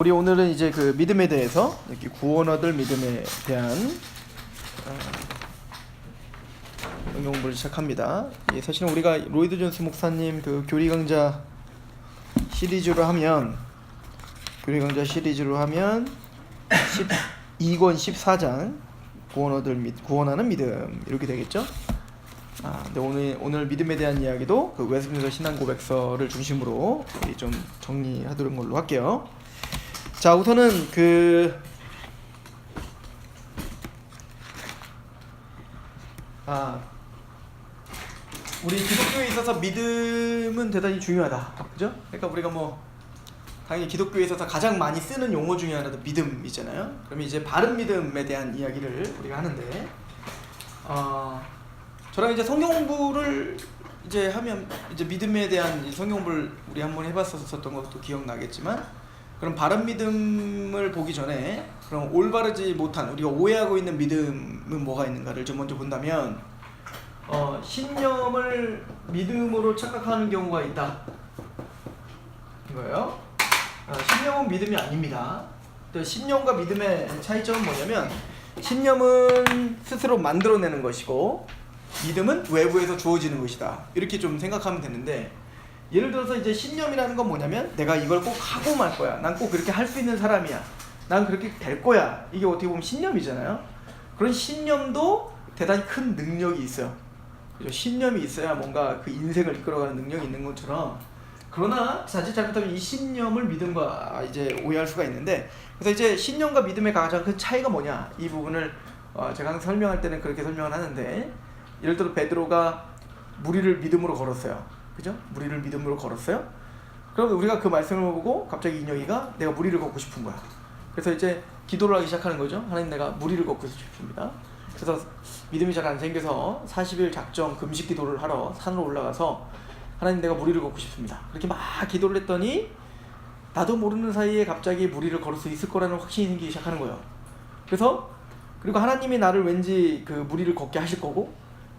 우리 오늘은 이제 그 믿음에 대해서 이렇게 구원 얻을 믿음에 대한 응용을 시작합니다. 예, 사실은 우리가 로이드 존스 목사님 그 교리 강좌 시리즈로 하면 12권 14장 구원하는 믿음 이렇게 되겠죠. 근데 오늘 믿음에 대한 이야기도 그 웨스민스터 신앙 고백서를 중심으로 우리 좀 정리하도록 걸로 할게요. 자, 우선은 우리 기독교에 있어서 믿음은 대단히 중요하다, 그죠? 그러니까 우리가 당연히 기독교에 있어서 가장 많이 쓰는 용어 중에 하나도 믿음이잖아요. 그럼 이제 바른 믿음에 대한 이야기를 우리가 하는데, 저랑 이제 성경 공부를 이제 하면 이제 믿음에 대한 성경 공부를 우리 한번 해봤었던 것도 기억나겠지만. 그럼 바른 믿음을 보기 전에 그럼 올바르지 못한 우리가 오해하고 있는 믿음은 뭐가 있는가를 좀 먼저 본다면 신념을 믿음으로 착각하는 경우가 있다 이거예요. 신념은 믿음이 아닙니다. 신념과 믿음의 차이점은 뭐냐면 신념은 스스로 만들어내는 것이고 믿음은 외부에서 주어지는 것이다. 이렇게 좀 생각하면 되는데, 예를 들어서 이제 신념이라는 건 뭐냐면 내가 이걸 꼭 하고 말 거야. 난 꼭 그렇게 할 수 있는 사람이야. 난 그렇게 될 거야. 이게 어떻게 보면 신념이잖아요. 그런 신념도 대단히 큰 능력이 있어요. 그죠? 신념이 있어야 뭔가 그 인생을 이끌어가는 능력이 있는 것처럼. 그러나 자칫 잘못하면 이 신념을 믿음과 이제 오해할 수가 있는데, 그래서 이제 신념과 믿음의 가장 큰 차이가 뭐냐, 이 부분을 제가 항상 설명할 때는 그렇게 설명을 하는데, 예를 들어 베드로가 무리를 믿음으로 걸었어요. 그죠? 무리를 믿음으로 걸었어요. 그럼 우리가 그 말씀을 보고 갑자기 인혁이가 내가 무리를 걷고 싶은 거야. 그래서 이제 기도를 하기 시작하는 거죠. 하나님, 내가 무리를 걷고 싶습니다. 그래서 믿음이 잘 안 생겨서 40일 작정 금식 기도를 하러 산으로 올라가서 하나님, 내가 무리를 걷고 싶습니다. 그렇게 막 기도를 했더니 나도 모르는 사이에 갑자기 무리를 걸을 수 있을 거라는 확신이 생기기 시작하는 거예요. 그리고 하나님이 나를 왠지 그 무리를 걷게 하실 거고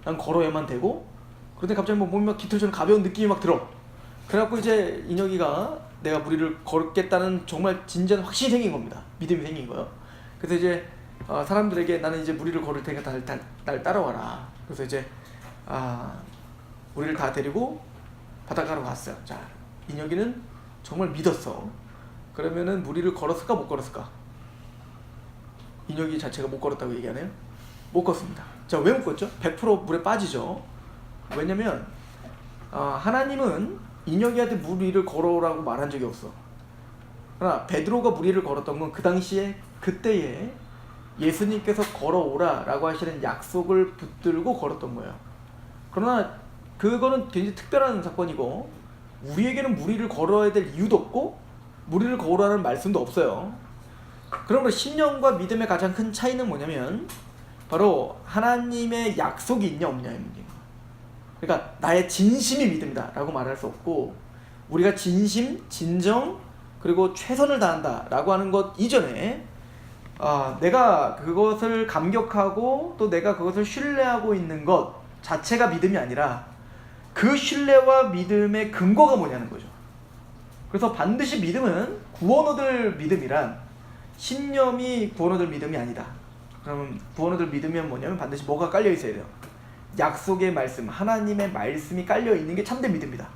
난 걸어야만 되고, 그런데 갑자기 몸이 막 깃털처럼 가벼운 느낌이 막 들어. 그래갖고 이제 인혁이가 내가 무리를 걸겠다는 정말 진지한 확신이 생긴 겁니다. 믿음이 생긴 거예요. 그래서 이제 사람들에게 나는 이제 무리를 걸을 테니까 날 따라와라. 그래서 이제 우리를 다 데리고 바닷가로 갔어요. 자, 인혁이는 정말 믿었어. 그러면은 무리를 걸었을까 못 걸었을까? 인혁이 자체가 못 걸었다고 얘기하네요. 못 걷습니다. 자, 왜 못 걷죠? 100% 물에 빠지죠. 왜냐면 하나님은 인혁이한테 무리를 걸어오라고 말한 적이 없어. 그러나 베드로가 무리를 걸었던 건 그 당시에 그때에 예수님께서 걸어오라 라고 하시는 약속을 붙들고 걸었던 거예요. 그러나 그거는 굉장히 특별한 사건이고, 우리에게는 무리를 걸어야 될 이유도 없고 무리를 걸으라는 말씀도 없어요. 그러므로 신념과 믿음의 가장 큰 차이는 뭐냐면 바로 하나님의 약속이 있냐 없냐의 문제입니다. 그러니까 나의 진심이 믿음이다 라고 말할 수 없고, 우리가 진심, 진정, 그리고 최선을 다한다 라고 하는 것 이전에 내가 그것을 감격하고 또 내가 그것을 신뢰하고 있는 것 자체가 믿음이 아니라 그 신뢰와 믿음의 근거가 뭐냐는 거죠. 그래서 반드시 믿음은 구원 얻을 믿음이란 신념이 구원 얻을 믿음이 아니다. 그러면 구원 얻을 믿음이면 뭐냐면 반드시 뭐가 깔려 있어야 돼요. 약속의 말씀, 하나님의 말씀이 깔려 있는 게 참된 믿음이다.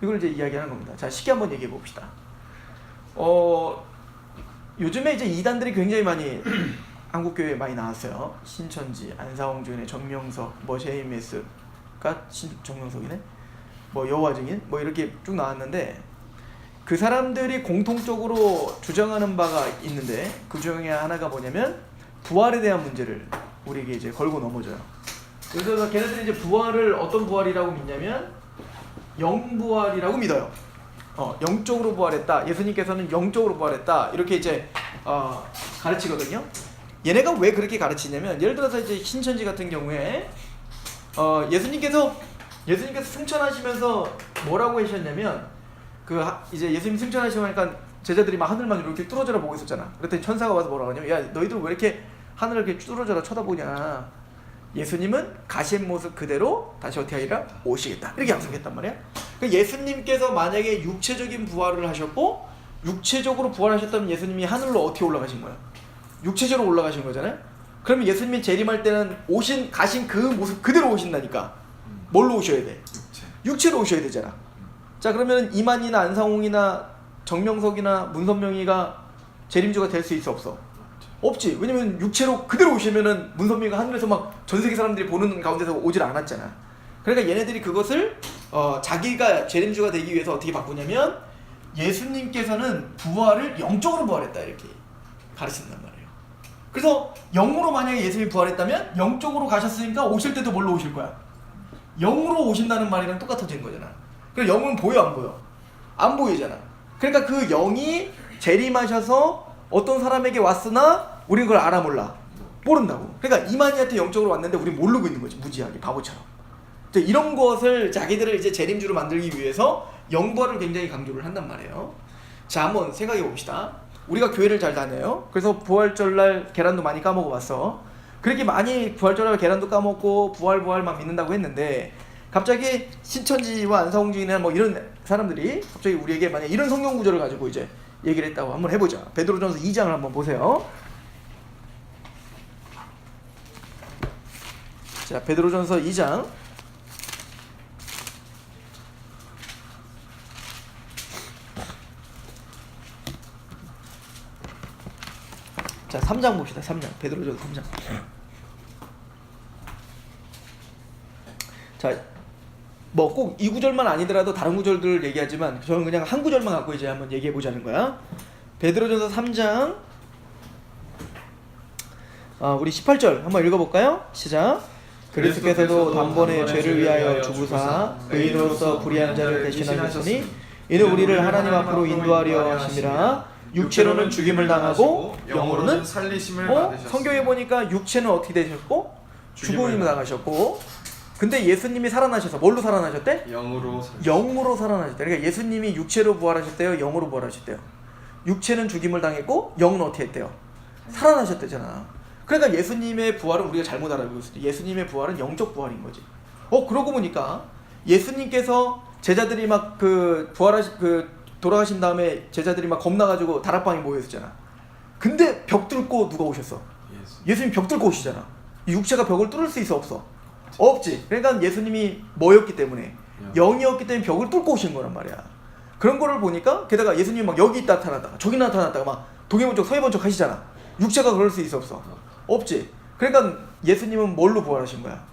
이걸 이제 이야기하는 겁니다. 자, 쉽게 한번 얘기해 봅시다. 요즘에 이제 이단들이 굉장히 많이 한국 교회에 많이 나왔어요. 신천지, 안사홍준의 정명석, JMS가 정명석이네. 여호와 증인, 이렇게 쭉 나왔는데, 그 사람들이 공통적으로 주장하는 바가 있는데, 그 중에 하나가 뭐냐면 부활에 대한 문제를 우리에게 이제 걸고 넘어져요. 그래서 걔네들이 이제 부활을 어떤 부활이라고 믿냐면 영부활이라고 믿어요. 영적으로 부활했다. 예수님께서는 영적으로 부활했다. 이렇게 이제 가르치거든요. 얘네가 왜 그렇게 가르치냐면, 예를 들어서 이제 신천지 같은 경우에 예수님께서 승천하시면서 뭐라고 하셨냐면, 이제 예수님 승천하시니까 제자들이 막 하늘만 이렇게 뚫어져라 보고 있었잖아. 그랬더니 천사가 와서 뭐라고 하냐면, 야, 너희들 왜 이렇게 하늘을 이렇게 뚫어져라 쳐다보냐. 예수님은 가신 모습 그대로 다시 어떻게 하리라? 오시겠다. 이렇게 약속했단 말이야. 그러니까 예수님께서 만약에 육체적인 부활을 하셨고 육체적으로 부활하셨다면 예수님이 하늘로 어떻게 올라가신 거야? 육체적으로 올라가신 거잖아요. 그러면 예수님이 재림할 때는 가신 그 모습 그대로 오신다니까. 뭘로 오셔야 돼? 육체로 오셔야 되잖아. 자, 그러면 이만희나 안상홍이나 정명석이나 문선명이가 재림주가 될 수 있어 없어? 없지. 왜냐면 육체로 그대로 오시면은 문선명이가 하늘에서 막 전 세계 사람들이 보는 가운데서 오질 않았잖아. 그러니까 얘네들이 그것을 자기가 재림주가 되기 위해서 어떻게 바꾸냐면 예수님께서는 부활을 영적으로 부활했다 이렇게 가르친단 말이에요. 그래서 영으로 만약에 예수님이 부활했다면 영적으로 가셨으니까 오실 때도 뭘로 오실 거야? 영으로 오신다는 말이랑 똑같아진 거잖아. 그럼 영은 보여 안 보여? 안 보이잖아. 그러니까 그 영이 재림하셔서 어떤 사람에게 왔으나 우리는 그걸 알아 몰라? 모른다고. 그러니까 이만희한테 영적으로 왔는데 우리는 모르고 있는 거지. 무지하게 바보처럼. 이런 것을 자기들을 이제 재림주로 만들기 위해서 영부활을 굉장히 강조를 한단 말이에요. 자, 한번 생각해 봅시다. 우리가 교회를 잘 다녀요. 그래서 부활절날 계란도 많이 까먹어 봤어. 그렇게 많이 부활절날 계란도 까먹고 부활 막 믿는다고 했는데 갑자기 신천지와 안상홍주의나 뭐 이런 사람들이 갑자기 우리에게 만약 이런 성경 구절을 가지고 이제 얘기를 했다고 한번 해보자. 베드로전서 2장을 한번 보세요. 자, 베드로전서 2장. 자, 3장 봅시다. 3장. 베드로전서 3장. 자, 뭐 꼭 이 구절만 아니더라도 다른 구절들을 얘기하지만 저는 그냥 한 구절만 갖고 이제 한번 얘기해 보자는 거야. 베드로전서 3장 우리 18절 한번 읽어볼까요? 시작. 그리스도께서도 단번에 죄를 위하여 죽으사 의인으로서 불의한 자를 대신하셨으니 이는 우리를 하나님 앞으로 인도하려 하심이라. 육체로는 죽임을 당하고 영으로는 살리심을 받으셨습니다. 성경에 보니까 육체는 어떻게 되셨고? 죽음을 당하셨고, 근데 예수님이 살아나셔서 뭘로 살아나셨대? 영으로 살아나셨대. 그러니까 예수님이 육체로 부활하셨대요? 영으로 부활하셨대요? 육체는 죽임을 당했고 영은 어떻게 했대요? 살아나셨대잖아. 그러니까 예수님의 부활은 우리가 잘못 알고 있어요. 예수님의 부활은 영적 부활인 거지. 그러고 보니까 예수님께서 제자들이 막 돌아가신 다음에 제자들이 막 겁나가지고 다락방에 모여있었잖아. 근데 벽 뚫고 누가 오셨어? 예수님 벽 뚫고 오시잖아. 육체가 벽을 뚫을 수 있어 없어? 없지. 그러니까 예수님이 뭐였기 때문에? 영이었기 때문에 벽을 뚫고 오신 거란 말이야. 그런 거를 보니까 게다가 예수님이 막 여기 나타났다가 저기 나타났다가 막 동해 번쩍 서해 번쩍 하시잖아. 육체가 그럴 수 있어 없어? 없지. 그러니까 예수님은 뭘로 부활하신 거야?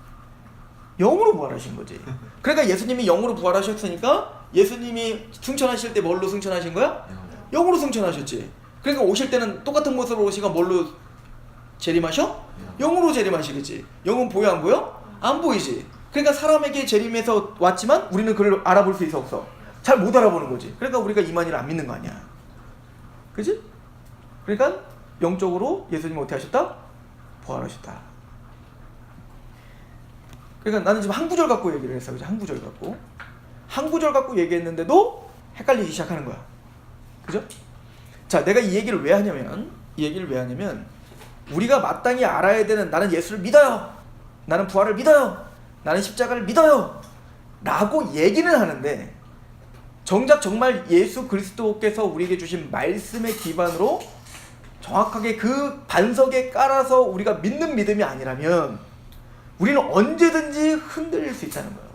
영으로 부활하신 거지. 그러니까 예수님이 영으로 부활하셨으니까 예수님이 승천하실 때 뭘로 승천하신 거야? 영으로 승천하셨지. 그러니까 오실 때는 똑같은 모습으로 오시가 뭘로 재림하셔? 영으로 재림하시겠지. 영은 보여 안 보여? 안 보이지. 그러니까 사람에게 재림해서 왔지만 우리는 그를 알아볼 수 있어 없어? 잘 못 알아보는 거지. 그러니까 우리가 이만희를 안 믿는 거 아니야. 그치? 그러니까 영적으로 예수님이 어떻게 하셨다? 부활하셨다. 그러니까 나는 지금 한 구절 갖고 얘기를 했어. 그죠? 한 구절 갖고. 한 구절 갖고 얘기했는데도 헷갈리기 시작하는 거야. 그죠? 자, 내가 이 얘기를 왜 하냐면 우리가 마땅히 알아야 되는, 나는 예수를 믿어요. 나는 부활을 믿어요. 나는 십자가를 믿어요. 라고 얘기는 하는데 정작 정말 예수 그리스도께서 우리에게 주신 말씀의 기반으로 정확하게 그 반석에 깔아서 우리가 믿는 믿음이 아니라면 우리는 언제든지 흔들릴 수 있다는 거예요.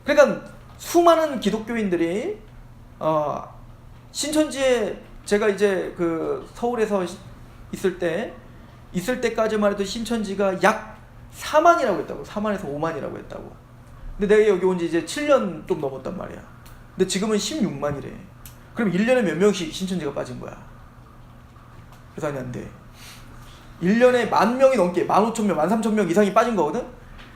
그러니까 수많은 기독교인들이 신천지에 제가 이제 그 서울에서 있을 때까지만 해도 신천지가 약 4만이라고 했다고. 4만에서 5만이라고 했다고. 근데 내가 여기 온 지 이제 7년 좀 넘었단 말이야. 근데 지금은 16만이래. 그럼 1년에 몇 명씩 신천지가 빠진 거야? 계산이 안 돼. 1년에 10,000명이 넘게 15,000명, 13,000명 이상이 빠진 거거든?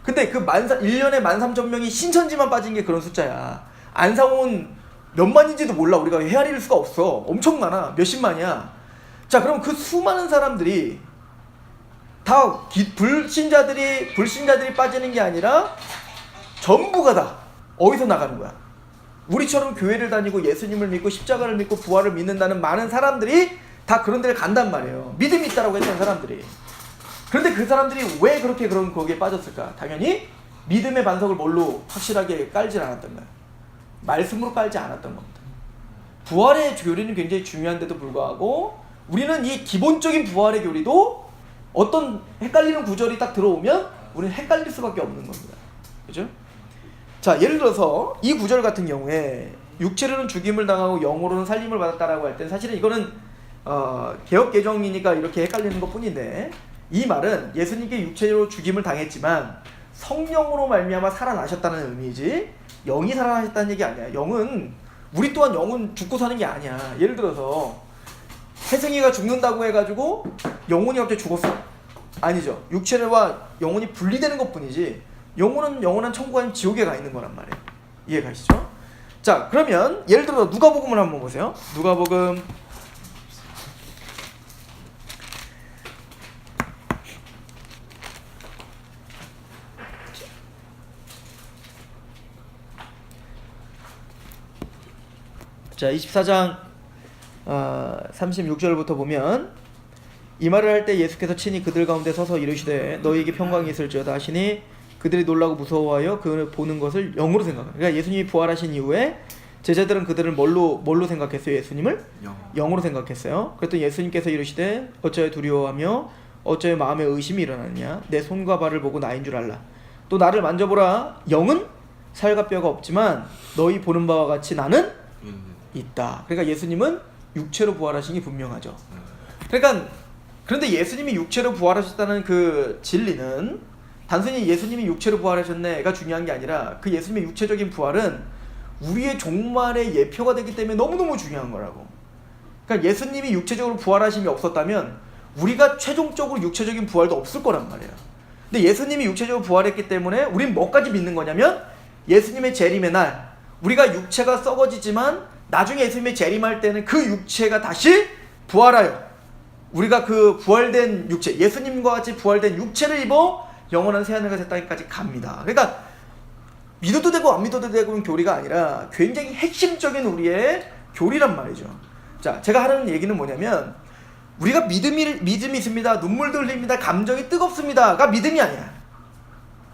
근데 그 1년에 13,000명이 신천지만 빠진 게 그런 숫자야. 안상홍은 몇 만인지도 몰라. 우리가 헤아릴 수가 없어. 엄청 많아. 몇십만이야. 자, 그럼 그 수많은 사람들이 다 불신자들이 빠지는 게 아니라 전부가 다 어디서 나가는 거야? 우리처럼 교회를 다니고 예수님을 믿고 십자가를 믿고 부활을 믿는다는 많은 사람들이 다 그런 데를 간단 말이에요. 믿음이 있다라고 했던 사람들이. 그런데 그 사람들이 왜 그렇게 거기에 빠졌을까? 당연히 믿음의 반석을 뭘로 확실하게 깔지 않았던 거야. 말씀으로 깔지 않았던 겁니다. 부활의 교리는 굉장히 중요한데도 불구하고 우리는 이 기본적인 부활의 교리도 어떤 헷갈리는 구절이 딱 들어오면 우리는 헷갈릴 수밖에 없는 겁니다. 그죠? 자, 예를 들어서 이 구절 같은 경우에 육체로는 죽임을 당하고 영으로는 살림을 받았다라고 할 때 사실은 이거는 개역 개정이니까 이렇게 헷갈리는 것 뿐인데, 이 말은 예수님께 육체로 죽임을 당했지만 성령으로 말미암아 살아나셨다는 의미지 영이 살아나셨다는 얘기 아니야. 우리 또한 영은 죽고 사는 게 아니야. 예를 들어서 태생이가 죽는다고 해가지고 영혼이 갑자기 죽었어? 아니죠. 육체와 영혼이 분리되는 것 뿐이지 영혼은 영원한 천국 아닌 지옥에 가 있는 거란 말이에요. 이해가시죠? 자, 그러면 예를 들어 누가복음을 한번 보세요. 누가복음 24장 36절부터 보면, 이 말을 할 때 예수께서 친히 그들 가운데 서서 이르시되 너희에게 평강이 있을지어다 하시니 그들이 놀라고 무서워하여 그 보는 것을 영으로 생각합니다. 그러니까 예수님이 부활하신 이후에 제자들은 그들을 뭘로 생각했어요? 예수님을? 영으로 생각했어요. 그랬더니 예수님께서 이르시되 어찌하여 두려워하며 어찌하여 마음에 의심이 일어났냐? 내 손과 발을 보고 나인 줄 알라. 또 나를 만져보라. 영은 살과 뼈가 없지만 너희 보는 바와 같이 나는 있다. 그러니까 예수님은 육체로 부활하신 게 분명하죠. 그러니까 그런데 예수님이 육체로 부활하셨다는 그 진리는 단순히 예수님이 육체로 부활하셨네가 중요한 게 아니라 그 예수님의 육체적인 부활은 우리의 종말의 예표가 되기 때문에 너무너무 중요한 거라고. 그러니까 예수님이 육체적으로 부활하심이 없었다면 우리가 최종적으로 육체적인 부활도 없을 거란 말이에요. 근데 예수님이 육체적으로 부활했기 때문에 우린 뭐까지 믿는 거냐면 예수님의 재림의 날 우리가 육체가 썩어지지만 나중에 예수님의 재림할 때는 그 육체가 다시 부활하여 우리가 그 부활된 육체, 예수님과 같이 부활된 육체를 입어 영원한 새하늘과 새 땅까지 갑니다. 그러니까 믿어도 되고 안 믿어도 되고는 교리가 아니라 굉장히 핵심적인 우리의 교리란 말이죠. 자, 제가 하는 얘기는 뭐냐면 우리가 믿음이 있습니다, 눈물도 흘립니다, 감정이 뜨겁습니다가 믿음이 아니야.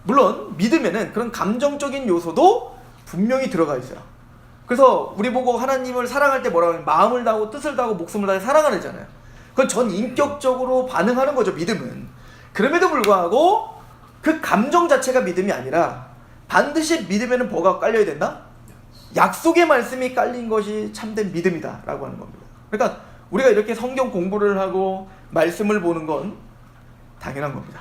물론 믿음에는 그런 감정적인 요소도 분명히 들어가 있어요. 그래서 우리 보고 하나님을 사랑할 때 뭐라고 하냐면 마음을 다하고 뜻을 다하고 목숨을 다해 사랑하잖아요. 그건 전 인격적으로 반응하는 거죠, 믿음은. 그럼에도 불구하고 그 감정 자체가 믿음이 아니라 반드시 믿음에는 뭐가 깔려야 된다? 약속의 말씀이 깔린 것이 참된 믿음이다 라고 하는 겁니다. 그러니까 우리가 이렇게 성경 공부를 하고 말씀을 보는 건 당연한 겁니다.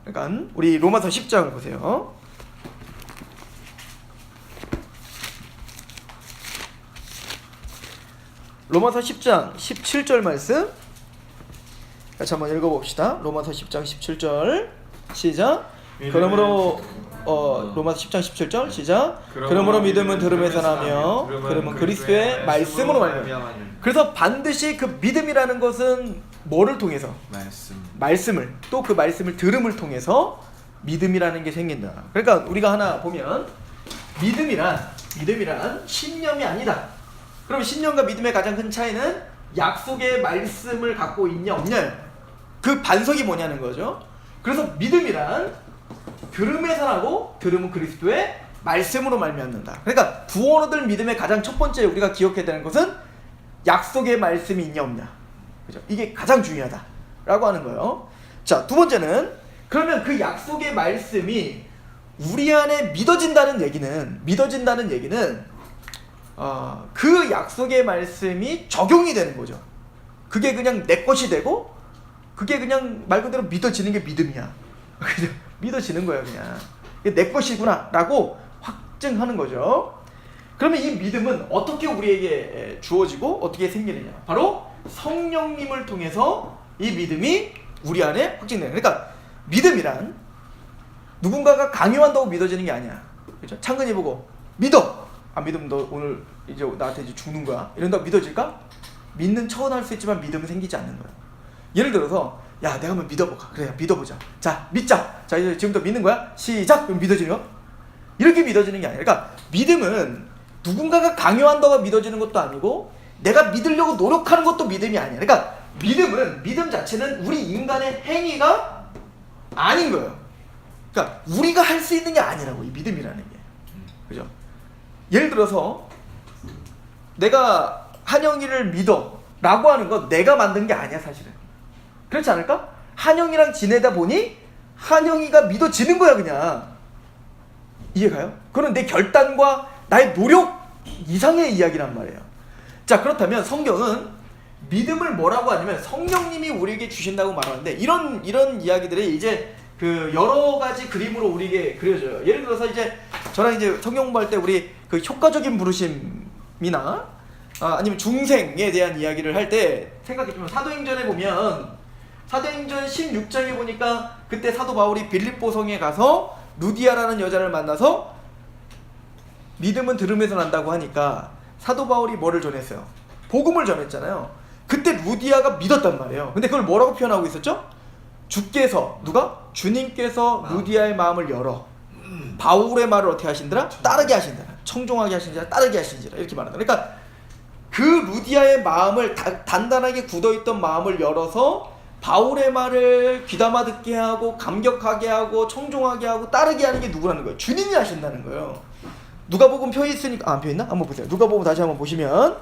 그러니까 우리 로마서 10장을 보세요. 로마서 10장 17절 말씀 같이 한번 읽어봅시다. 로마서 10장 17절 시작. 그러므로 로마서 10장 17절 시작. 그러므로 믿음은 들음에서 나며 들음은 그리스도의 말씀으로 말미암아. 그래서 반드시 그 믿음이라는 것은 뭐를 통해서? 말씀을 또 그 말씀을 들음을 통해서 믿음이라는 게 생긴다. 그러니까 우리가 하나 보면 믿음이란 신념이 아니다. 그럼 신념과 믿음의 가장 큰 차이는 약속의 말씀을 갖고 있냐 없냐, 그 반석이 뭐냐는 거죠. 그래서 믿음이란 들음에 살하고 들음은 그리스도의 말씀으로 말미암는다. 그러니까 구원 얻을 믿음의 가장 첫 번째 우리가 기억해야 되는 것은 약속의 말씀이 있냐 없냐, 그죠? 이게 가장 중요하다라고 하는 거예요. 자, 두 번째는 그러면 그 약속의 말씀이 우리 안에 믿어진다는 얘기는 그 약속의 말씀이 적용이 되는 거죠. 그게 그냥 내 것이 되고 그게 그냥 말 그대로 믿어지는 게 믿음이야. 그죠? 믿어지는 거예요. 그냥 이게 내 것이구나 라고 확증하는 거죠. 그러면 이 믿음은 어떻게 우리에게 주어지고 어떻게 생기느냐, 바로 성령님을 통해서 이 믿음이 우리 안에 확증되는 거예요. 그러니까 믿음이란 누군가가 강요한다고 믿어지는 게 아니야. 그죠? 창근이 보고 믿어, 안 믿으면 너 오늘 이제 나한테 이제 죽는 거야 이런다고 믿어질까? 믿는 척은 할 수 있지만 믿음은 생기지 않는 거야. 예를 들어서 야, 내가 한번 믿어볼까? 그래, 믿어보자. 자, 믿자. 자, 이제 지금부터 믿는 거야. 시작. 그럼 믿어지는 거? 이렇게 믿어지는 게 아니라, 그러니까 믿음은 누군가가 강요한다고 믿어지는 것도 아니고 내가 믿으려고 노력하는 것도 믿음이 아니야. 그러니까 믿음 자체는 우리 인간의 행위가 아닌 거예요. 그러니까 우리가 할 수 있는 게 아니라고, 이 믿음이라는 게. 그죠? 예를 들어서 내가 한영이를 믿어 라고 하는 건 내가 만든 게 아니야 사실은. 그렇지 않을까? 한영이랑 지내다 보니 한영이가 믿어지는 거야 그냥. 이해가요? 그건 내 결단과 나의 노력 이상의 이야기란 말이에요. 자, 그렇다면 성경은 믿음을 뭐라고 하냐면 성령님이 우리에게 주신다고 말하는데 이런 이야기들이 이제 그 여러 가지 그림으로 우리에게 그려져요. 예를 들어서 이제 저랑 이제 성경 공부할 때 우리 그 효과적인 부르심이나 아니면 중생에 대한 이야기를 할 때 생각해보면 사도행전에 보면 사도행전 16장에 보니까 그때 사도 바울이 빌립보 성에 가서 루디아라는 여자를 만나서 믿음은 들음에서 난다고 하니까 사도 바울이 뭐를 전했어요? 복음을 전했잖아요. 그때 루디아가 믿었단 말이에요. 근데 그걸 뭐라고 표현하고 있었죠? 주께서 누가? 주님께서 루디아의 마음을 열어 바울의 말을 어떻게 하신더라? 따르게 하신더라. 청종하게 하신지라 따르게 하신지라 이렇게 말한다. 그러니까 그 루디아의 마음을 단단하게 굳어있던 마음을 열어서 바울의 말을 귀담아 듣게 하고 감격하게 하고 청종하게 하고 따르게 하는 게 누구라는 거예요? 주님이 하신다는 거예요. 누가복음 펴 있으니까 펴 있나? 한번 보세요. 누가복음 다시 한번 보시면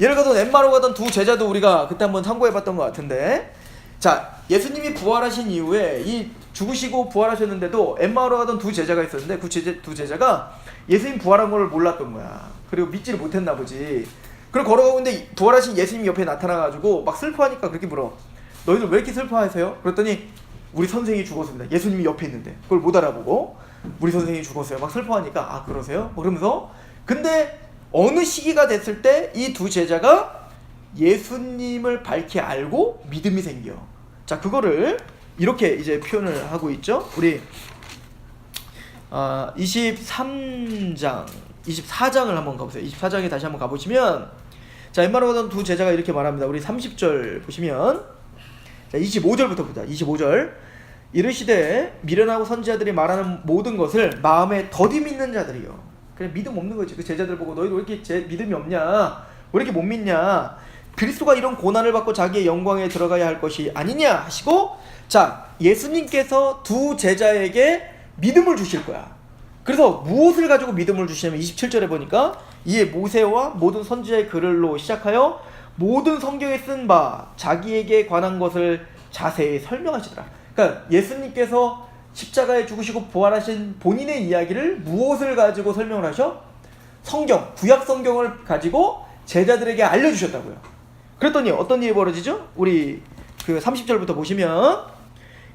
예를 들어서 엠마로 가던 두 제자도 우리가 그때 한번 참고해봤던 것 같은데, 자, 예수님이 부활하신 이후에 이 죽으시고 부활하셨는데도 엠마로 가던 두 제자가 있었는데 그 두 제자가 예수님 부활한 걸 몰랐던 거야. 그리고 믿지를 못했나 보지. 그리고 걸어가고 있는데 부활하신 예수님 옆에 나타나가지고 막 슬퍼하니까 그렇게 물어. 너희들 왜 이렇게 슬퍼하세요? 그랬더니 우리 선생이 죽었습니다. 예수님이 옆에 있는데 그걸 못 알아보고 우리 선생이 죽었어요. 막 슬퍼하니까 아 그러세요? 뭐 그러면서 근데 어느 시기가 됐을 때 이 두 제자가 예수님을 밝히 알고 믿음이 생겨. 자, 그거를 이렇게 이제 표현을 하고 있죠. 우리 23장 24장을 한번 가보세요. 24장에 다시 한번 가보시면 자, 엠마로 가던 두 제자가 이렇게 말합니다. 우리 30절 보시면 자, 25절부터 보자. 25절 이르시되 미련하고 선지자들이 말하는 모든 것을 마음에 더디 믿는 자들이요. 그냥 믿음 없는 거지. 그 제자들 보고 너희도 왜 이렇게 믿음이 없냐? 왜 이렇게 못 믿냐? 그리스도가 이런 고난을 받고 자기의 영광에 들어가야 할 것이 아니냐 하시고, 자, 예수님께서 두 제자에게 믿음을 주실 거야. 그래서 무엇을 가지고 믿음을 주시냐면 27절에 보니까 이에 모세와 모든 선지자의 글로 시작하여 모든 성경에 쓴 바 자기에게 관한 것을 자세히 설명하시더라. 그러니까 예수님께서 십자가에 죽으시고 부활하신 본인의 이야기를 무엇을 가지고 설명을 하셔? 성경, 구약 성경을 가지고 제자들에게 알려주셨다고요. 그랬더니 어떤 일이 벌어지죠? 우리 그 30절부터 보시면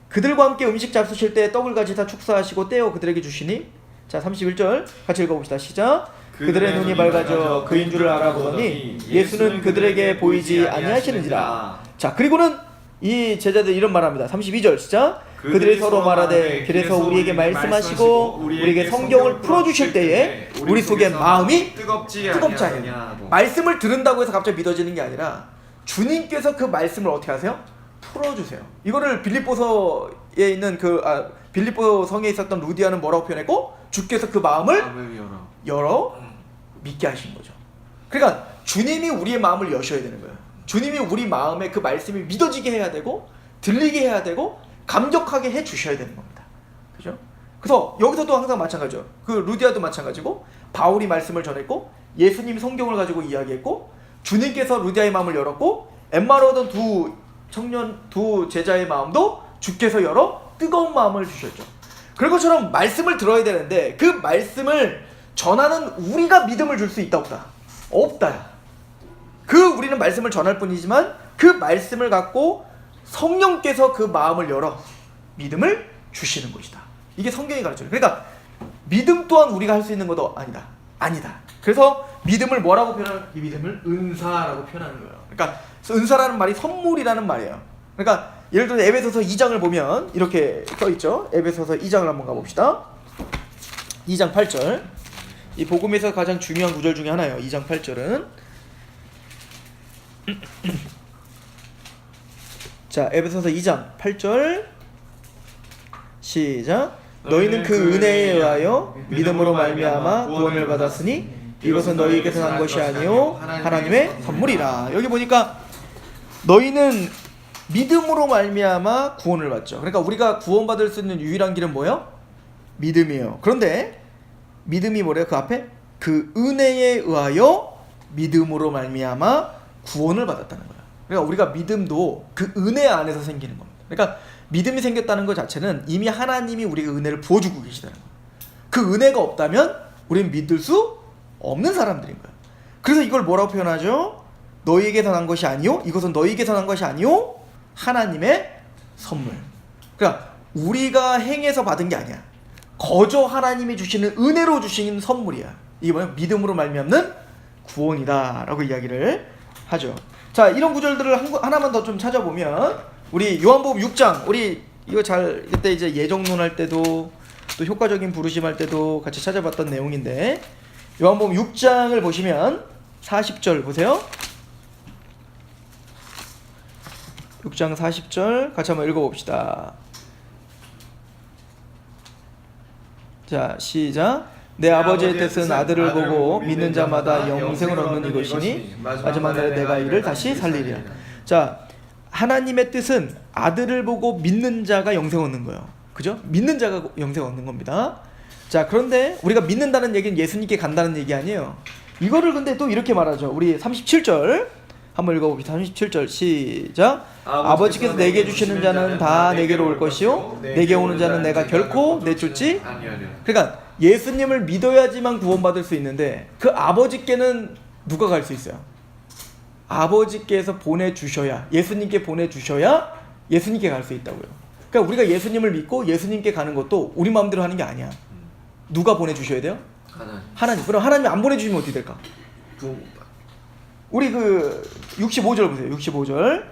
그들과 함께 음식 잡수실 때 떡을 가지다 축사하시고 떼어 그들에게 주시니, 자 31절 같이 읽어봅시다. 시작. 그들의 눈이 밝아져 그인 줄을 알아보더니 예수는 그들에게 보이지 아니하시는지라. 자, 그리고는 이 제자들 이런 말합니다. 32절 시작. 그들이 서로 말하되 그래서 우리에게 말씀하시고 우리에게 성경을 풀어주실 때에 우리 속에 마음이 뜨겁지 않냐. 말씀을 들은다고 해서 갑자기 믿어지는 게 아니라 주님께서 그 말씀을 어떻게 하세요? 풀어주세요. 이거를 빌립보서에 있는 빌립보 성에 있었던 루디아는 뭐라고 표현했고, 주께서 그 마음을 열어 믿게 하신 거죠. 그러니까 주님이 우리의 마음을 여셔야 되는 거예요. 주님이 우리 마음에 그 말씀이 믿어지게 해야 되고 들리게 해야 되고 감격하게 해 주셔야 되는 겁니다. 그죠? 그래서 여기서도 항상 마찬가지죠. 그 루디아도 마찬가지고 바울이 말씀을 전했고 예수님이 성경을 가지고 이야기했고 주님께서 루디아의 마음을 열었고 엠마로 오던 두 제자의 마음도 주께서 열어 뜨거운 마음을 주셨죠. 그런 것처럼 말씀을 들어야 되는데 그 말씀을 전하는 우리가 믿음을 줄 수 있다 없다? 없다. 우리는 말씀을 전할 뿐이지만 그 말씀을 갖고 성령께서 그 마음을 열어 믿음을 주시는 것이다. 이게 성경이 가르쳐요. 그러니까 믿음 또한 우리가 할 수 있는 것도 아니다. 그래서 믿음을 뭐라고 표현하는? 이 믿음을 은사라고 표현하는 거예요. 그러니까 은사라는 말이 선물이라는 말이에요. 그러니까 예를 들어 에베소서 2장을 보면 이렇게 써있죠. 에베소서 2장을 한번 가봅시다. 2장 8절. 이 복음에서 가장 중요한 구절 중에 하나예요. 2장 8절은 자, 에베소서 2장 8절 시작. 너희는 그 은혜에 의하여 믿음으로 말미암아 구원을 받았으니 이것은 너희에게서 난 것이 아니요 하나님의 선물이라. 여기 보니까 너희는 믿음으로 말미암아 구원을 받죠. 그러니까 우리가 구원받을 수 있는 유일한 길은 뭐예요? 믿음이에요. 그런데 믿음이 뭐래요? 그 앞에 그 은혜에 의하여 믿음으로 말미암아 구원을 받았다는 거야. 그러니까 우리가 믿음도 그 은혜 안에서 생기는 겁니다. 그러니까 믿음이 생겼다는 것 자체는 이미 하나님이 우리에게 은혜를 부어주고 계시다는 거예요. 그 은혜가 없다면 우리는 믿을 수 없는 사람들인 거예요. 그래서 이걸 뭐라고 표현하죠? 너희에게서 난 것이 아니요, 이것은 너희에게서 난 것이 아니요, 하나님의 선물. 그러니까 우리가 행해서 받은 게 아니야. 거저 하나님이 주시는 은혜로 주시는 선물이야. 이게 뭐야? 믿음으로 말미암는 구원이다 라고 이야기를 하죠. 자, 이런 구절들을 하나만 더 좀 찾아보면 우리 요한복음 6장, 우리 이거 잘 그때 이제 예정론 할 때도 또 효과적인 부르심 할 때도 같이 찾아봤던 내용인데, 요한복음 6장을 보시면 40절 보세요. 6장 40절 같이 한번 읽어봅시다. 자, 시작. 내 아버지의 뜻은 아들을 보고 믿는 자마다 영생을 얻는 이것이니 마지막 날에 내가 이를 다시 살리리라. 자, 하나님의 뜻은 아들을 보고 믿는 자가 영생 얻는 거예요. 그죠? 믿는 자가 영생 얻는 겁니다. 자, 그런데 우리가 믿는다는 얘기는 예수님께 간다는 얘기 아니에요. 이거를 근데 또 이렇게 말하죠. 우리 37절 한번 읽어봅시다. 37절 시작. 아버지께서 내게 주시는 자는 다 내게로 올 것이요 내게 오는 자는 내가 결코 내쫓지. 그러니까 예수님을 믿어야지만 구원받을 수 있는데 그 아버지께는 누가 갈 수 있어요? 아버지께서 보내주셔야, 예수님께 보내주셔야 예수님께 갈 수 있다고요. 그러니까 우리가 예수님을 믿고 예수님께 가는 것도 우리 마음대로 하는 게 아니야. 누가 보내주셔야 돼요? 하나님. 그럼 하나님이 안 보내주시면 어떻게 될까? 우리 그 65절 보세요. 65절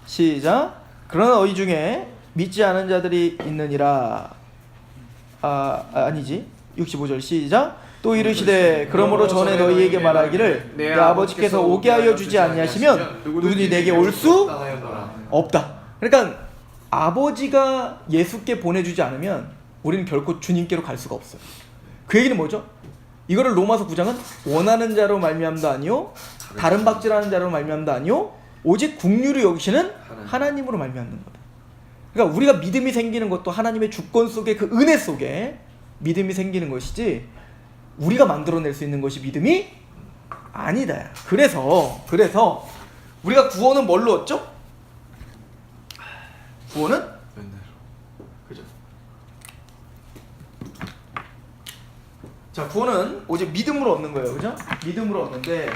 시작. 그러나 너희 중에 믿지 않은 자들이 있느니라. 아니지. 65절 시작. 또 이르시되 그러므로 전에 너희에게 말하기를 내 아버지께서 오게 하여 주지 아니하시면 누구든지 내게 올 수 없다. 그러니까 아버지가 예수께 보내주지 않으면 우리는 결코 주님께로 갈 수가 없어요. 그 얘기는 뭐죠? 이거를 로마서 9장은 원하는 자로 말미암도 아니요 다른 박질하는 자로 말미암도 아니요 오직 긍휼히 여기시는 하나님으로 말미암는 거다. 그러니까 우리가 믿음이 생기는 것도 하나님의 주권 속에 그 은혜 속에 믿음이 생기는 것이지 우리가 만들어낼 수 있는 것이 믿음이 아니다. 그래서 우리가 구원은 뭘로 얻죠? 구원은 그죠? 자, 구원은 오직 믿음으로 얻는 거예요. 그죠? 믿음으로 얻는데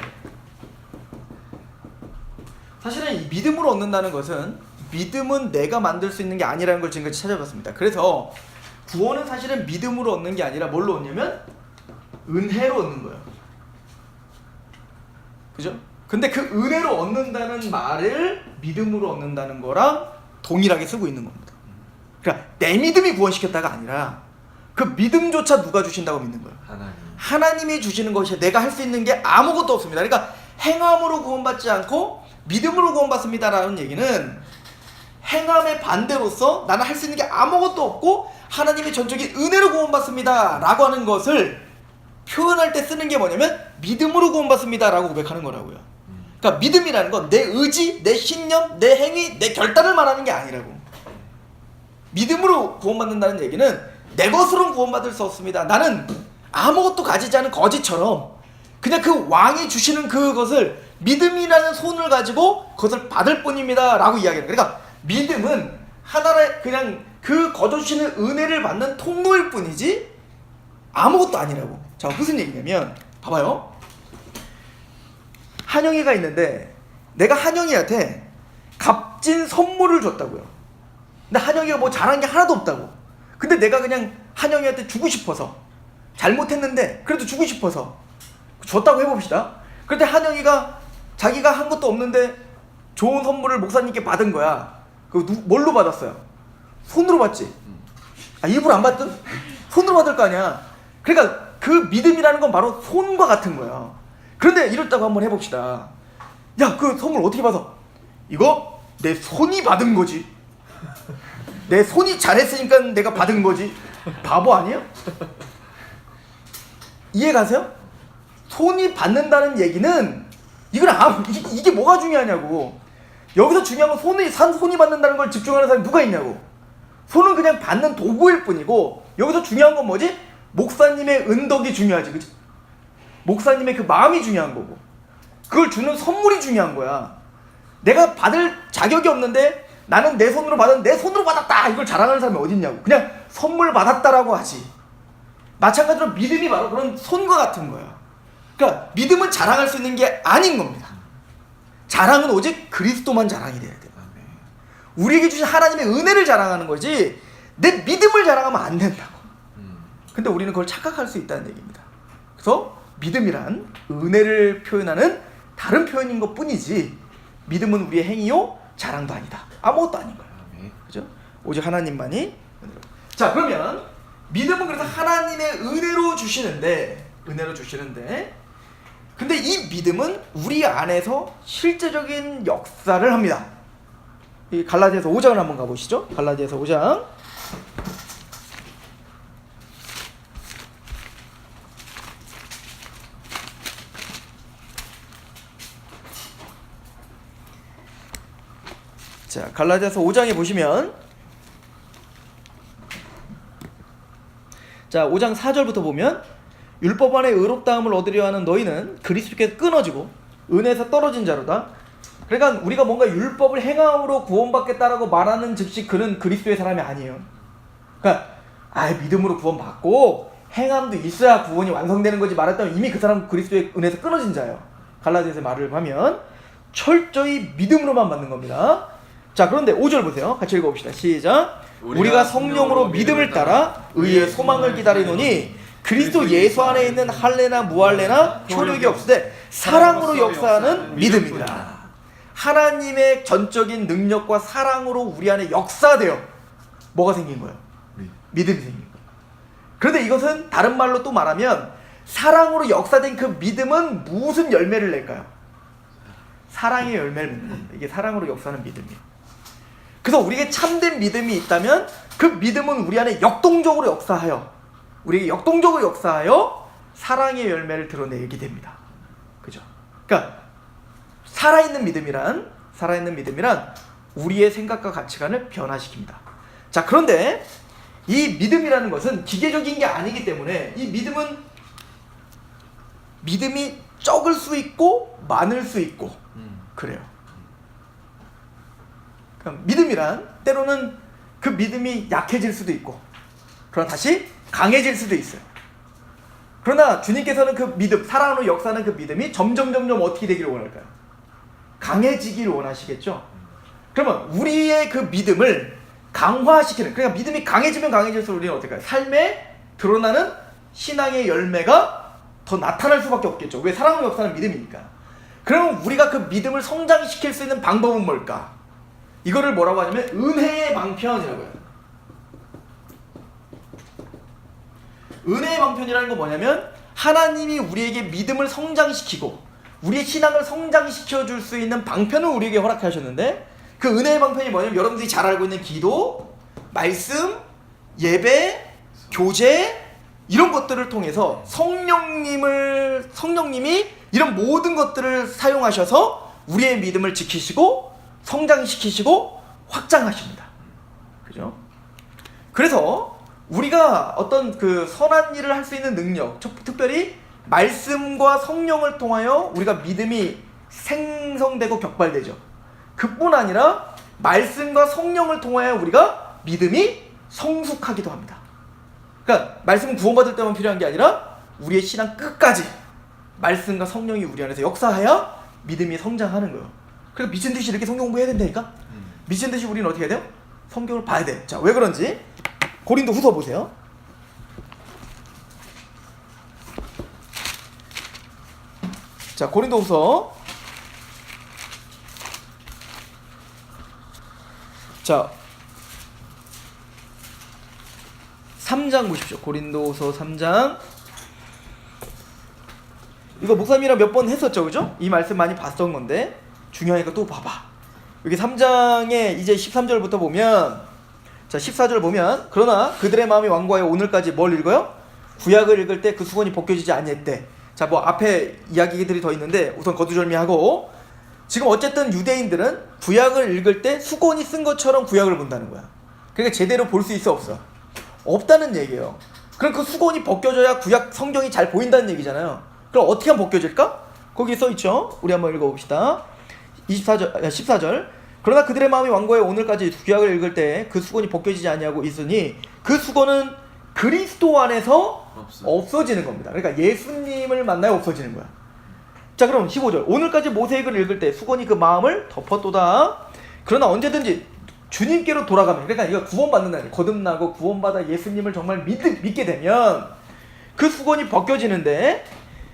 사실은 이 믿음으로 얻는다는 것은 믿음은 내가 만들 수 있는 게 아니라는 걸 지금까지 찾아봤습니다. 그래서 구원은 사실은 믿음으로 얻는 게 아니라 뭘로 얻냐면 은혜로 얻는 거예요. 그죠? 근데 그 은혜로 얻는다는 말을 믿음으로 얻는다는 거랑 동일하게 쓰고 있는 겁니다. 그러니까 내 믿음이 구원시켰다가 아니라 그 믿음조차 누가 주신다고 믿는 거예요? 하나님이 주시는 것이 내가 할 수 있는 게 아무것도 없습니다. 그러니까 행함으로 구원받지 않고 믿음으로 구원받습니다라는 얘기는 행함의 반대로서 나는 할 수 있는 게 아무것도 없고 하나님의 전적인 은혜로 구원받습니다 라고 하는 것을 표현할 때 쓰는 게 뭐냐면 믿음으로 구원받습니다 라고 고백하는 거라고요. 그러니까 믿음이라는 건 내 의지, 내 신념, 내 행위, 내 결단을 말하는 게 아니라고. 믿음으로 구원받는다는 얘기는 내 것으로는 구원받을 수 없습니다. 나는 아무것도 가지지 않은 거지처럼 그냥 그 왕이 주시는 그것을 믿음이라는 손을 가지고 그것을 받을 뿐입니다 라고 이야기해요. 그러니까 믿음은 하나의 그냥 그 거저주시는 은혜를 받는 통로일 뿐이지 아무것도 아니라고. 자, 무슨 얘기냐면 봐봐요. 한영이가 있는데 내가 한영이한테 값진 선물을 줬다고요. 근데 한영이가 뭐 잘한 게 하나도 없다고. 근데 내가 그냥 한영이한테 주고 싶어서, 잘못했는데 그래도 주고 싶어서 줬다고 해봅시다. 그런데 한영이가 자기가 한 것도 없는데 좋은 선물을 목사님께 받은 거야. 뭘로 받았어요? 손으로 받지. 일부러 안 받든? 손으로 받을 거 아니야. 그러니까 그 믿음이라는 건 바로 손과 같은 거야. 그런데 이렇다고 한번 해봅시다. 야, 그 선물 어떻게 받아? 이거 내 손이 받은 거지. 내 손이 잘했으니까 내가 받은 거지. 바보 아니야? 이해 가세요? 손이 받는다는 얘기는 이건 이게 뭐가 중요하냐고. 여기서 중요한 건 손이 받는다는 걸 집중하는 사람이 누가 있냐고. 손은 그냥 받는 도구일 뿐이고 여기서 중요한 건 뭐지? 목사님의 은덕이 중요하지. 그치? 목사님의 그 마음이 중요한 거고, 그걸 주는 선물이 중요한 거야. 내가 받을 자격이 없는데 나는 내 손으로 받았는데 내 손으로 받았다 이걸 자랑하는 사람이 어디 있냐고. 그냥 선물 받았다라고 하지. 마찬가지로 믿음이 바로 그런 손과 같은 거야. 그러니까 믿음은 자랑할 수 있는 게 아닌 겁니다. 자랑은 오직 그리스도만 자랑이 돼야 돼. 우리에게 주신 하나님의 은혜를 자랑하는 거지 내 믿음을 자랑하면 안 된다고. 근데 우리는 그걸 착각할 수 있다는 얘기입니다. 그래서 믿음이란 은혜를 표현하는 다른 표현인 것 뿐이지 믿음은 우리의 행위요 자랑도 아니다. 아무것도 아닌 거예요. 그죠? 오직 하나님만이 은혜로. 자, 그러면 믿음은 그래서 하나님의 은혜로 주시는데 근데 이 믿음은 우리 안에서 실제적인 역사를 합니다. 이 갈라디아서 5장을 한번 가보시죠. 갈라디아서 5장. 자, 갈라디아서 5장에 보시면, 자, 5장 4절부터 보면, 율법 안에 의롭다함을 얻으려 하는 너희는 그리스도께서 끊어지고 은혜에서 떨어진 자로다. 그러니까 우리가 뭔가 율법을 행함으로 구원받겠다라고 말하는 즉시 그는 그리스도의 사람이 아니에요. 그러니까 믿음으로 구원받고 행함도 있어야 구원이 완성되는 거지 말했다면 이미 그 사람은 그리스도의 은혜에서 끊어진 자예요. 갈라디아서의 말을 하면 철저히 믿음으로만 받는 겁니다. 자, 그런데 5절 보세요. 같이 읽어봅시다. 시작. 우리가 성령으로 믿음을 따라 의의 소망을 기다리노니 그리스도 예수 안에 있는 할례나 무할례나 효력이 없으되 사랑으로 역사하는 믿음이다. 하나님의 전적인 능력과 사랑으로 우리 안에 역사되어 뭐가 생긴 거예요? 믿음이 생긴 거예요. 그런데 이것은 다른 말로 또 말하면 사랑으로 역사된 그 믿음은 무슨 열매를 낼까요? 사랑의 열매를 맺는 겁니다. 이게 사랑으로 역사하는 믿음이에요. 그래서 우리에게 참된 믿음이 있다면 그 믿음은 우리 안에 역동적으로 역사하여 사랑의 열매를 드러내게 됩니다. 그죠? 그러니까 살아있는 믿음이란 우리의 생각과 가치관을 변화시킵니다. 자, 그런데 이 믿음이라는 것은 기계적인 게 아니기 때문에 이 믿음이 적을 수 있고 많을 수 있고 그래요. 그러니까 믿음이란 때로는 그 믿음이 약해질 수도 있고 그러나 다시 강해질 수도 있어요. 그러나 주님께서는 그 믿음, 사랑으로 역사하는 그 믿음이 점점 어떻게 되기를 원할까요? 강해지기를 원하시겠죠? 그러면 우리의 그 믿음을 강화시키는, 그러니까 믿음이 강해지면 강해질수록 우리는 어떻게 할까요? 삶에 드러나는 신앙의 열매가 더 나타날 수밖에 없겠죠. 왜? 사랑으로 역사하는 믿음이니까. 그러면 우리가 그 믿음을 성장시킬 수 있는 방법은 뭘까? 이거를 뭐라고 하냐면 은혜의 방편이라고 해요. 은혜의 방편이라는 건 뭐냐면 하나님이 우리에게 믿음을 성장시키고 우리의 신앙을 성장시켜 줄 수 있는 방편을 우리에게 허락하셨는데 그 은혜의 방편이 뭐냐면 여러분들이 잘 알고 있는 기도, 말씀, 예배, 교제 이런 것들을 통해서 성령님이 이런 모든 것들을 사용하셔서 우리의 믿음을 지키시고 성장시키시고 확장하십니다. 그죠? 그래서 우리가 어떤 그 선한 일을 할 수 있는 능력, 특별히 말씀과 성령을 통하여 우리가 믿음이 생성되고 격발되죠. 그뿐 아니라 말씀과 성령을 통하여 우리가 믿음이 성숙하기도 합니다. 그러니까 말씀은 구원받을 때만 필요한 게 아니라 우리의 신앙 끝까지 말씀과 성령이 우리 안에서 역사해야 믿음이 성장하는 거예요. 그러니까 미친 듯이 이렇게 성경 공부해야 된다니까? 미친 듯이 우리는 어떻게 해야 돼요? 성경을 봐야 돼. 자, 왜 그런지 고린도 후서 보세요. 자, 고린도 후서 자 3장 보십시오. 고린도후서 3장. 이거 목사님이랑 몇 번 했었죠, 그죠? 이 말씀 많이 봤던 건데 중요하니까 또 봐봐. 여기 3장에 이제 13절부터 보면, 자 14절 보면, 그러나 그들의 마음이 완고하여 오늘까지 뭘 읽어요? 구약을 읽을 때 그 수건이 벗겨지지 아니했대. 자, 뭐 앞에 이야기들이 더 있는데 우선 거두절미하고, 지금 어쨌든 유대인들은 구약을 읽을 때 수건이 쓴 것처럼 구약을 본다는 거야. 그러니까 제대로 볼 수 있어, 없어? 없다는 얘기예요. 그럼 그 수건이 벗겨져야 구약 성경이 잘 보인다는 얘기잖아요. 그럼 어떻게 하면 벗겨질까? 거기 써있죠. 우리 한번 읽어봅시다. 14절. 그러나 그들의 마음이 완고해 오늘까지 구약을 읽을 때 그 수건이 벗겨지지 아니하고 있으니 그 수건은 그리스도 안에서 없어지는 겁니다. 그러니까 예수님을 만나야 없어지는 거야. 자, 그럼 15절. 오늘까지 모세의 글을 읽을 때 수건이 그 마음을 덮었도다. 그러나 언제든지 주님께로 돌아가면, 그러니까 이거 구원받는다는, 거듭나고 구원받아 예수님을 정말 믿게 되면 그 수건이 벗겨지는데,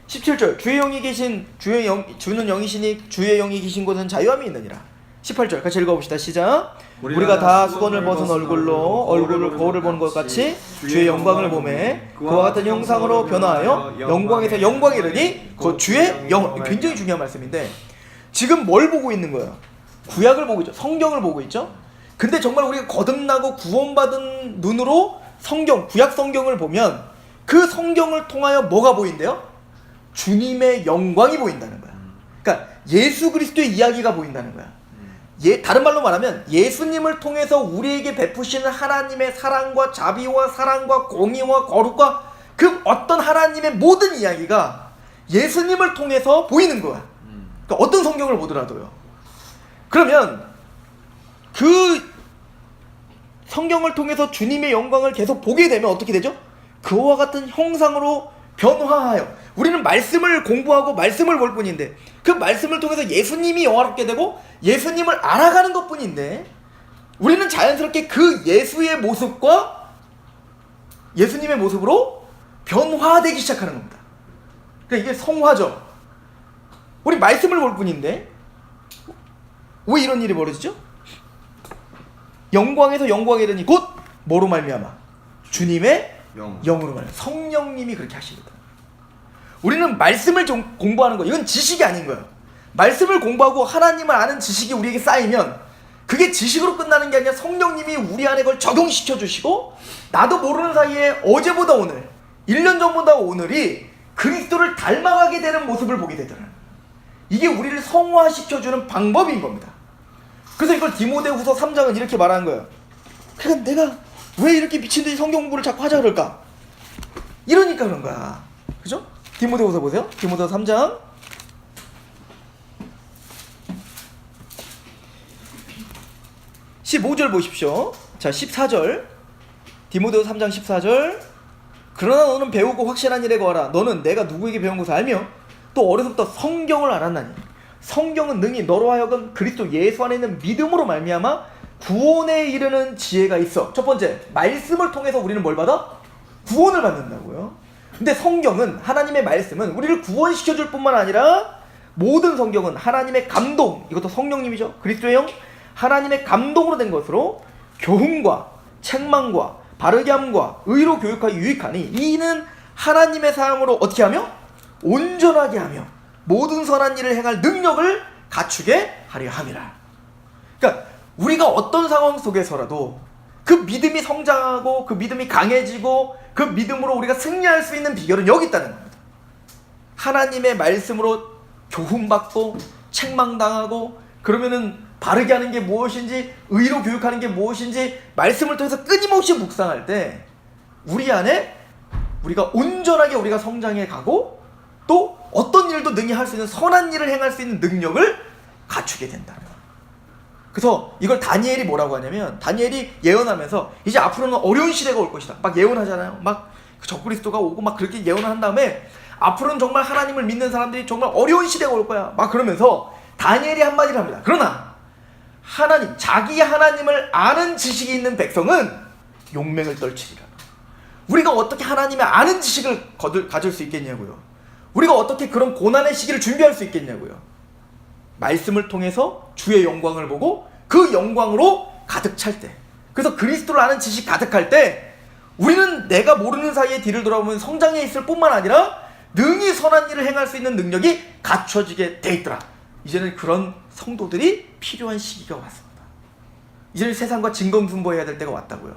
17절. 주는 영이시니 주의 영이 계신 곳은 자유함이 있느니라. 18절 같이 읽어봅시다. 시작. 우리가 다 수건을 벗은 얼굴로 거울을 보는 것 같이 주의 영광을 보매 그와 같은 형상으로 변화하여 영광에서 영광에 이르니 그 주의 영. 굉장히 중요한 말씀인데, 지금 뭘 보고 있는 거예요? 구약을 보고 있죠. 성경을 보고 있죠. 근데 정말 우리가 거듭나고 구원받은 눈으로 구약 성경을 보면 그 성경을 통하여 뭐가 보인대요? 주님의 영광이 보인다는 거야. 그러니까 예수 그리스도의 이야기가 보인다는 거야. 다른 말로 말하면 예수님을 통해서 우리에게 베푸시는 하나님의 사랑과 자비와 사랑과 공의와 거룩과 그 어떤 하나님의 모든 이야기가 예수님을 통해서 보이는 거야. 그러니까 어떤 성경을 보더라도요. 그러면 그 성경을 통해서 주님의 영광을 계속 보게 되면 어떻게 되죠? 그와 같은 형상으로 변화하여, 우리는 말씀을 공부하고 말씀을 볼 뿐인데 그 말씀을 통해서 예수님이 영화롭게 되고 예수님을 알아가는 것 뿐인데, 우리는 자연스럽게 그 예수의 모습과 예수님의 모습으로 변화되기 시작하는 겁니다. 그러니까 이게 성화죠. 우리 말씀을 볼 뿐인데 왜 이런 일이 벌어지죠? 영광에서 영광에 이르니 곧 뭐로 말미암아? 주님의 영으로 말미암아. 성령님이 그렇게 하십니다. 우리는 말씀을 좀 공부하는 거, 이건 지식이 아닌 거예요. 말씀을 공부하고 하나님을 아는 지식이 우리에게 쌓이면 그게 지식으로 끝나는 게 아니라 성령님이 우리 안에 그걸 적용시켜 주시고, 나도 모르는 사이에 어제보다 오늘, 1년 전보다 오늘이 그리스도를 닮아가게 되는 모습을 보게 되더라고요. 이게 우리를 성화시켜주는 방법인 겁니다. 그래서 이걸 디모데후서 3장은 이렇게 말하는 거예요. 그러니까 내가 왜 이렇게 미친듯이 성경 공부를 자꾸 하자 그럴까? 이러니까 그런 거야. 그죠? 디모데후서 보세요. 디모데후서 3장 15절 보십시오. 자, 14절. 디모데후서 3장 14절. 그러나 너는 배우고 확실한 일에 거하라. 너는 내가 누구에게 배운 것을 알며 또 어려서부터 성경을 알았나니 성경은 능히 너로 하여금 그리스도 예수 안에 있는 믿음으로 말미암아 구원에 이르는 지혜가 있어. 첫 번째, 말씀을 통해서 우리는 뭘 받아? 구원을 받는다고요. 근데 성경은, 하나님의 말씀은 우리를 구원시켜줄 뿐만 아니라 모든 성경은 하나님의 감동, 이것도 성령님이죠. 그리스도의 영, 하나님의 감동으로 된 것으로 교훈과 책망과 바르게 함과 의로 교육하여 유익하니 이는 하나님의 사람으로 어떻게 하며? 온전하게 하며 모든 선한 일을 행할 능력을 갖추게 하려 함이라. 그러니까 우리가 어떤 상황 속에서라도 그 믿음이 성장하고 그 믿음이 강해지고 그 믿음으로 우리가 승리할 수 있는 비결은 여기 있다는 겁니다. 하나님의 말씀으로 교훈받고 책망당하고, 그러면은 바르게 하는 게 무엇인지, 의로 교육하는 게 무엇인지 말씀을 통해서 끊임없이 묵상할 때 우리 안에 우리가 온전하게 우리가 성장해 가고, 또 어떤 일도 능히 할 수 있는 선한 일을 행할 수 있는 능력을 갖추게 된다는 거예요. 그래서 이걸 다니엘이 뭐라고 하냐면, 다니엘이 예언하면서 이제 앞으로는 어려운 시대가 올 것이다 막 예언하잖아요. 막 적그리스도가 오고 막 그렇게 예언을 한 다음에 앞으로는 정말 하나님을 믿는 사람들이 정말 어려운 시대가 올 거야 막 그러면서 다니엘이 한마디를 합니다. 그러나 하나님, 자기 하나님을 아는 지식이 있는 백성은 용맹을 떨치리라. 우리가 어떻게 하나님의 아는 지식을 가질 수 있겠냐고요. 우리가 어떻게 그런 고난의 시기를 준비할 수 있겠냐고요. 말씀을 통해서 주의 영광을 보고 그 영광으로 가득 찰 때, 그래서 그리스도를 아는 지식 가득할 때 우리는 내가 모르는 사이에 뒤를 돌아보면 성장해 있을 뿐만 아니라 능히 선한 일을 행할 수 있는 능력이 갖춰지게 돼 있더라. 이제는 그런 성도들이 필요한 시기가 왔습니다. 이제는 세상과 진검승부해야 될 때가 왔다고요.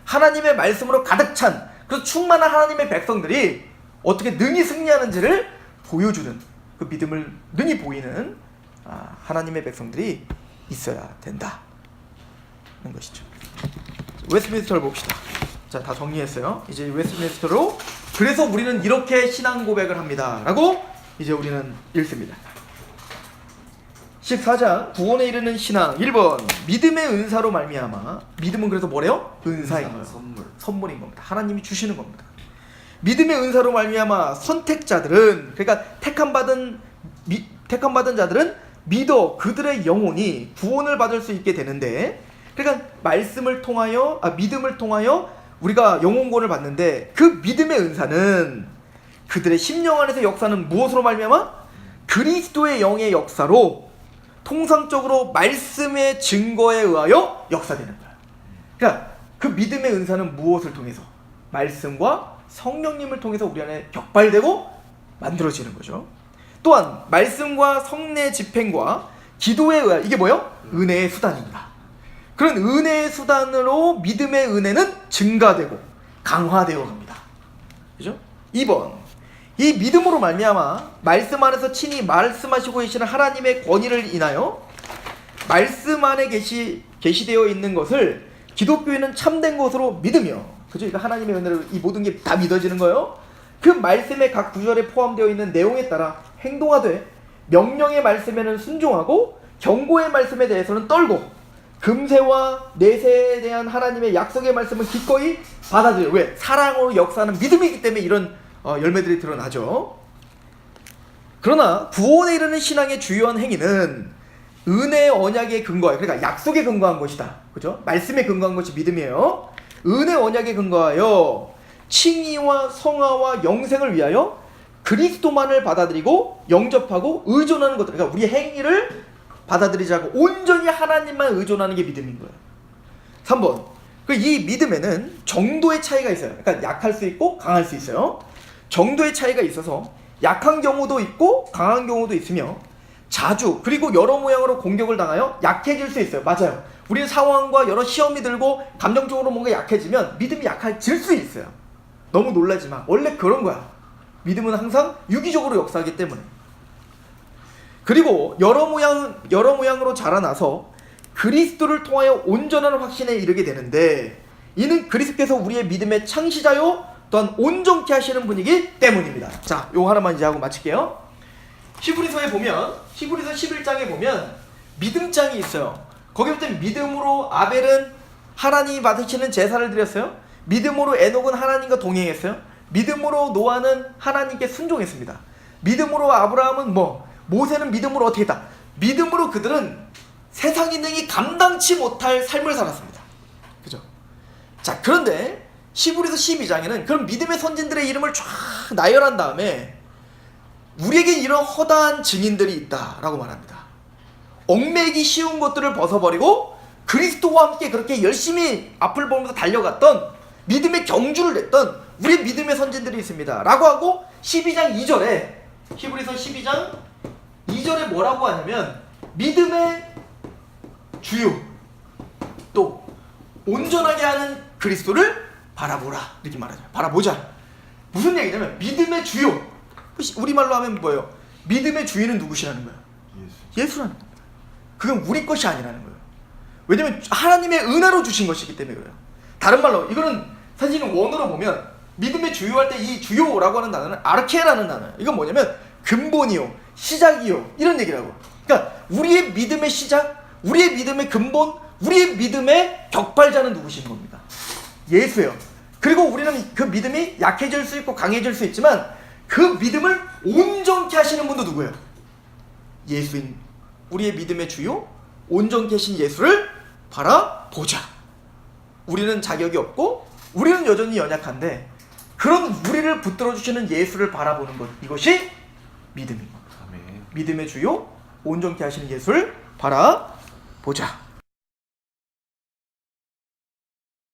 하나님의 말씀으로 가득 찬, 그래서 충만한 하나님의 백성들이 어떻게 능히 승리하는지를 보여주는, 그 믿음을 능히 보이는 하나님의 백성들이 있어야 된다는 것이죠. 웨스트민스터를 봅시다. 자, 다 정리했어요. 이제 웨스트민스터로 그래서 우리는 이렇게 신앙 고백을 합니다 라고 이제 우리는 읽습니다. 14장 구원에 이르는 신앙 1번 믿음의 은사로 말미암아. 믿음은 그래서 뭐래요? 은사인 거예요. 선물인 겁니다. 하나님이 주시는 겁니다. 믿음의 은사로 말미암아 선택자들은, 그러니까 택함받은 자들은 믿어 그들의 영혼이 구원을 받을 수 있게 되는데, 그러니까 믿음을 통하여 우리가 영혼 구원을 받는데, 그 믿음의 은사는 그들의 심령 안에서 역사는 무엇으로 말미암아? 그리스도의 영의 역사로, 통상적으로 말씀의 증거에 의하여 역사되는 거야. 그러니까 그 믿음의 은사는 무엇을 통해서? 말씀과 성령님을 통해서 우리 안에 격발되고 만들어지는 거죠. 또한 말씀과 성례 집행과 기도에 의하여, 이게 뭐예요? 은혜의 수단입니다. 그런 은혜의 수단으로 믿음의 은혜는 증가되고 강화되어 갑니다. 그죠? 2번 이 믿음으로 말미암아 말씀 안에서 친히 말씀하시고 계시는 하나님의 권위를 인하여 말씀 안에 계시되어 있는 것을 기독교인은 참된 것으로 믿으며, 그죠? 그러니까 하나님의 은혜로 이 모든 게 다 믿어지는 거예요. 그 말씀의 각 구절에 포함되어 있는 내용에 따라 행동하되, 명령의 말씀에는 순종하고 경고의 말씀에 대해서는 떨고, 금세와 내세에 대한 하나님의 약속의 말씀은 기꺼이 받아들여요. 왜? 사랑으로 역사하는 믿음이기 때문에 이런 열매들이 드러나죠. 그러나 구원에 이르는 신앙의 주요한 행위는 은혜의 언약에 근거하여, 그러니까 약속에 근거한 것이다. 그죠? 말씀에 근거한 것이 믿음이에요. 은혜 언약에 근거하여 칭의와 성화와 영생을 위하여 그리스도만을 받아들이고 영접하고 의존하는 것들, 그러니까 우리의 행위를 받아들이지 않고 온전히 하나님만 의존하는 게 믿음인 거예요. 3번 이 믿음에는 정도의 차이가 있어요. 그러니까 약할 수 있고 강할 수 있어요. 정도의 차이가 있어서 약한 경우도 있고 강한 경우도 있으며, 자주 그리고 여러 모양으로 공격을 당하여 약해질 수 있어요. 맞아요. 우리는 상황과 여러 시험이 들고 감정적으로 뭔가 약해지면 믿음이 약해질 수 있어요. 너무 놀라지 마. 원래 그런 거야. 믿음은 항상 유기적으로 역사하기 때문에. 그리고 여러 모양으로 자라나서 그리스도를 통하여 온전한 확신에 이르게 되는데, 이는 그리스도께서 우리의 믿음의 창시자요 또한 온전케 하시는 분이기 때문입니다. 자, 요거 하나만 이제 하고 마칠게요. 히브리서에 보면, 히브리서 11장에 보면 믿음장이 있어요. 거기 보면 믿음으로 아벨은 하나님이 받으시는 제사를 드렸어요. 믿음으로 에녹은 하나님과 동행했어요. 믿음으로 노아는 하나님께 순종했습니다. 믿음으로 아브라함은 모세는 믿음으로 어떻게 했다? 믿음으로 그들은 세상의 능히 감당치 못할 삶을 살았습니다. 그죠? 자, 그런데 히브리서 12장에는 그런 믿음의 선진들의 이름을 쫙 나열한 다음에 우리에겐 이런 허다한 증인들이 있다라고 말합니다. 얽매이기 쉬운 것들을 벗어버리고 그리스도와 함께 그렇게 열심히 앞을 보면서 달려갔던, 믿음의 경주를 냈던 우리의 믿음의 선진들이 있습니다 라고 하고, 12장 2절에 히브리서 12장 2절에 뭐라고 하냐면 믿음의 주요 또 온전하게 하는 그리스도를 바라보라 이렇게 말하죠. 바라보자. 무슨 얘기냐면 믿음의 주요, 우리말로 하면 뭐예요? 믿음의 주인은 누구시라는 거예요? 예수라는 거예요. 그건 우리 것이 아니라는 거예요. 왜냐면 하나님의 은혜로 주신 것이기 때문에 그래요. 다른 말로 이거는 사실 원어로 보면 믿음의 주요할 때 이 주요라고 하는 단어는 아르케라는 단어예요. 이건 뭐냐면 근본이요, 시작이요, 이런 얘기라고. 그러니까 우리의 믿음의 시작, 우리의 믿음의 근본, 우리의 믿음의 격발자는 누구신 겁니다? 예수예요. 그리고 우리는 그 믿음이 약해질 수 있고 강해질 수 있지만 그 믿음을 온전케 하시는 분도 누구예요? 예수인, 우리의 믿음의 주요, 온전케 하신 예수를 바라보자. 우리는 자격이 없고 우리는 여전히 연약한데 그런 우리를 붙들어 주시는 예수를 바라보는 것, 이것이 믿음인 겁니다. 믿음의 주요, 온전케 하시는 예수를 바라보자.